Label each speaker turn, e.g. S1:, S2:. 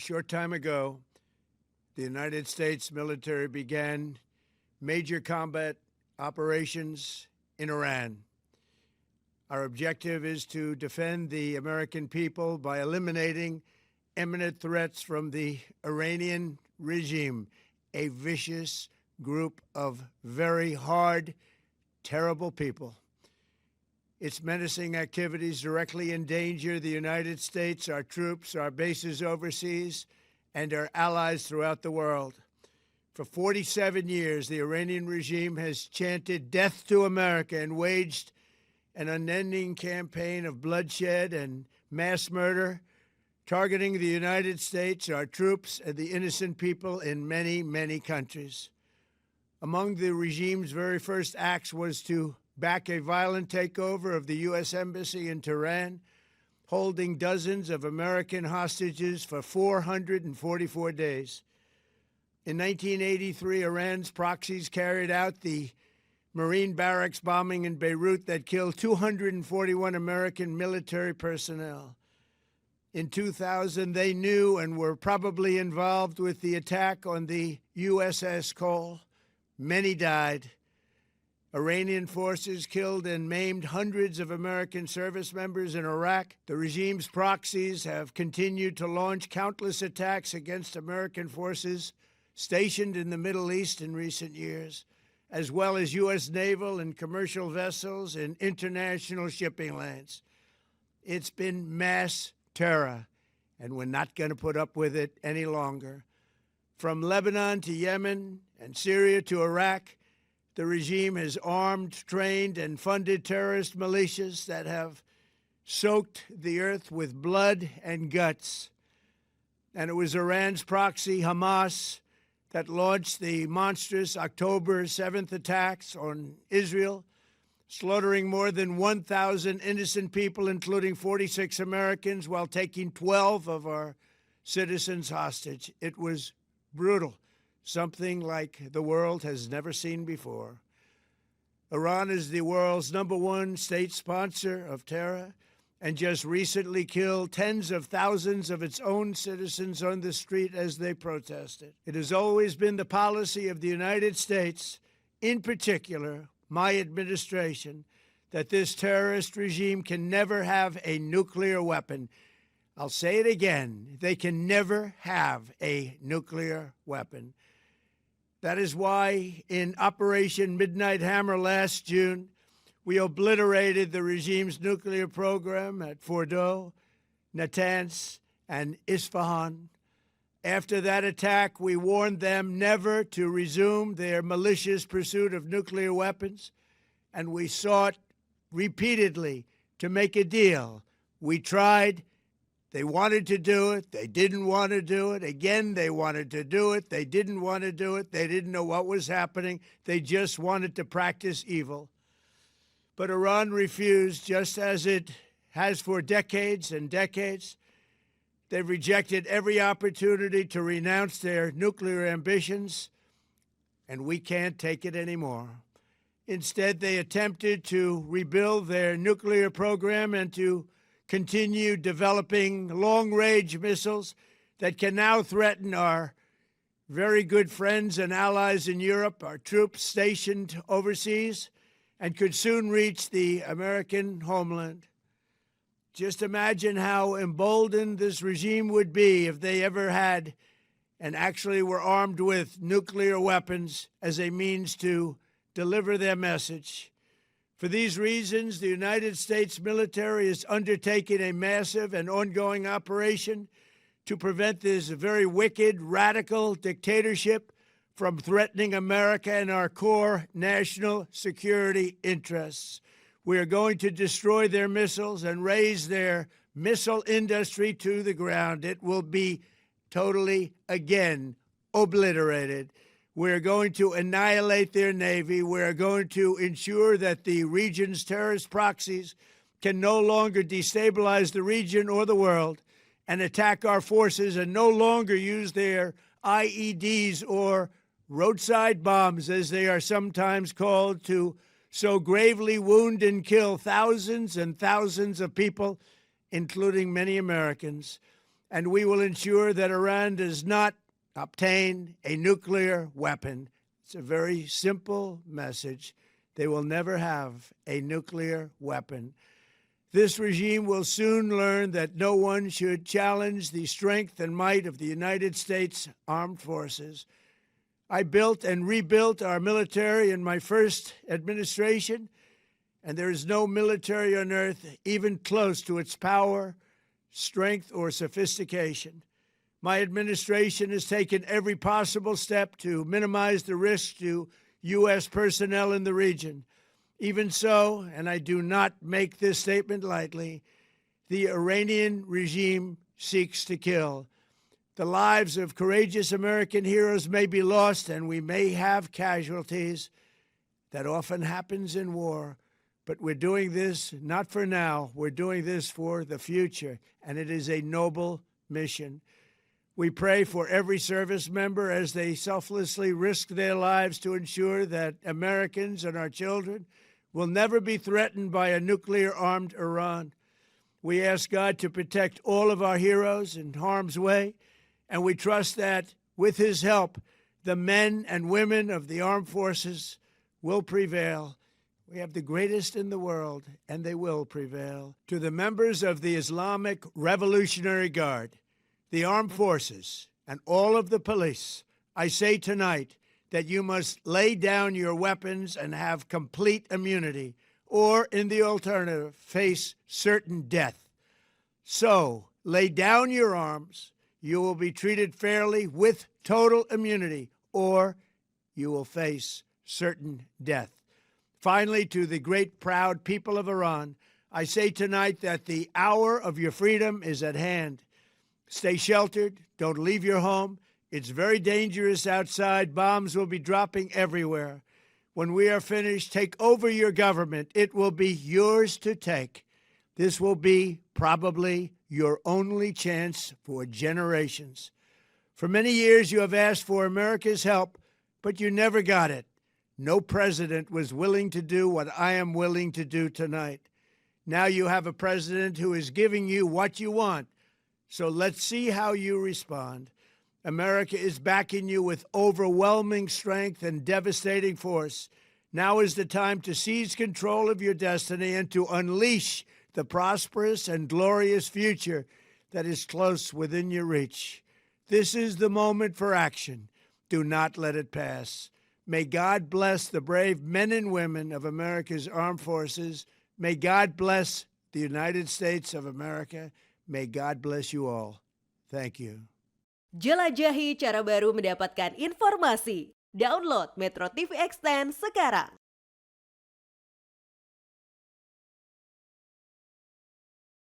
S1: short time ago, the United States military began major combat operations in Iran. Our objective is to defend the American people by eliminating imminent threats from the Iranian regime, a vicious group of very hard, terrible people. Its menacing activities directly endanger the United States, our troops, our bases overseas, and our allies throughout the world. For 47 years, the Iranian regime has chanted death to America and waged an unending campaign of bloodshed and mass murder, targeting the United States, our troops, and the innocent people in many, many countries. Among the regime's very first acts was to back a violent takeover of the U.S. Embassy in Tehran, holding dozens of American hostages for 444 days. In 1983, Iran's proxies carried out the Marine barracks bombing in Beirut that killed 241 American military personnel. In 2000, they knew and were probably involved with the attack on the USS Cole. Many died. Iranian forces killed and maimed hundreds of American service members in Iraq. The regime's proxies have continued to launch countless attacks against American forces stationed in the Middle East in recent years, as well as U.S. naval and commercial vessels in international shipping lanes. It's been mass terror, and we're not going to put up with it any longer. From Lebanon to Yemen and Syria to Iraq, the regime has armed, trained, and funded terrorist militias that have soaked the earth with blood and guts. And it was Iran's proxy, Hamas, that launched the monstrous October 7th attacks on Israel, slaughtering more than 1,000 innocent people, including 46 Americans, while taking 12 of our citizens hostage. It was brutal, something like the world has never seen before. Iran is the world's #1 state sponsor of terror and just recently killed tens of thousands of its own citizens on the street as they protested. It has always been the policy of the United States, in particular, my administration, that this terrorist regime can never have a nuclear weapon. I'll say it again, they can never have a nuclear weapon. That is why in Operation Midnight Hammer last June, we obliterated the regime's nuclear program at Fordow, Natanz, and Isfahan. After that attack, we warned them never to resume their malicious pursuit of nuclear weapons, and we sought repeatedly to make a deal. We tried. They wanted to do it. They didn't want to do it. Again, they wanted to do it. They didn't want to do it. They didn't know what was happening. They just wanted to practice evil. But Iran refused, just as it has for decades and decades. They've rejected every opportunity to renounce their nuclear ambitions, and we can't take it anymore. Instead, they attempted to rebuild their nuclear program and to continue developing long-range missiles that can now threaten our very good friends and allies in Europe, our troops stationed overseas, and could soon reach the American homeland. Just imagine how emboldened this regime would be if they ever had and actually were armed with nuclear weapons as a means to deliver their message. For these reasons, the United States military is undertaking a massive and ongoing operation to prevent this very wicked, radical dictatorship from threatening America and our core national security interests. We are going to destroy their missiles and raise their missile industry to the ground. It will be totally, again, obliterated. We're going to annihilate their Navy. We're going to ensure that the region's terrorist proxies can no longer destabilize the region or the world and attack our forces and no longer use their IEDs or roadside bombs, as they are sometimes called, to so gravely wound and kill thousands and thousands of people, including many Americans. and we will ensure that Iran does not obtain a nuclear weapon. It's a very simple message. They will never have a nuclear weapon. This regime will soon learn that no one should challenge the strength and might of the United States Armed Forces. I built and rebuilt our military in my first administration, and there is no military on earth even close to its power, strength, or sophistication. My administration has taken every possible step to minimize the risk to U.S. personnel in the region. Even so, and I do not make this statement lightly, the Iranian regime seeks to kill. The lives of courageous American heroes may be lost, and we may have casualties. That often happens in war. But we're doing this not for now. We're doing this for the future, and it is a noble mission. We pray for every service member as they selflessly risk their lives to ensure that Americans and our children will never be threatened by a nuclear-armed Iran. We ask God to protect all of our heroes in harm's way, and we trust that with his help, the men and women of the armed forces will prevail. We have the greatest in the world, and they will prevail. To the members of the Islamic Revolutionary Guard, the armed forces, and all of the police, I say tonight that you must lay down your weapons and have complete immunity, or, in the alternative, face certain death. So, lay down your arms. You will be treated fairly with total immunity, or you will face certain death. Finally, to the great proud people of Iran, I say tonight that the hour of your freedom is at hand. Stay sheltered. Don't leave your home. It's very dangerous outside. Bombs will be dropping everywhere. When we are finished, take over your government. It will be yours to take. This will be probably your only chance for generations. For many years, you have asked for America's help, but you never got it. No president was willing to do what I am willing to do tonight. Now you have a president who is giving you what you want. So let's see how you respond. America is backing you with overwhelming strength and devastating force. Now is the time to seize control of your destiny and to unleash the prosperous and glorious future that is close within your reach. This is the moment for action. Do not let it pass. May God bless the brave men and women of America's armed forces. May God bless the United States of America. May God bless you all. Thank you.
S2: Jelajahi cara baru mendapatkan informasi. Download MetroTV Extend sekarang.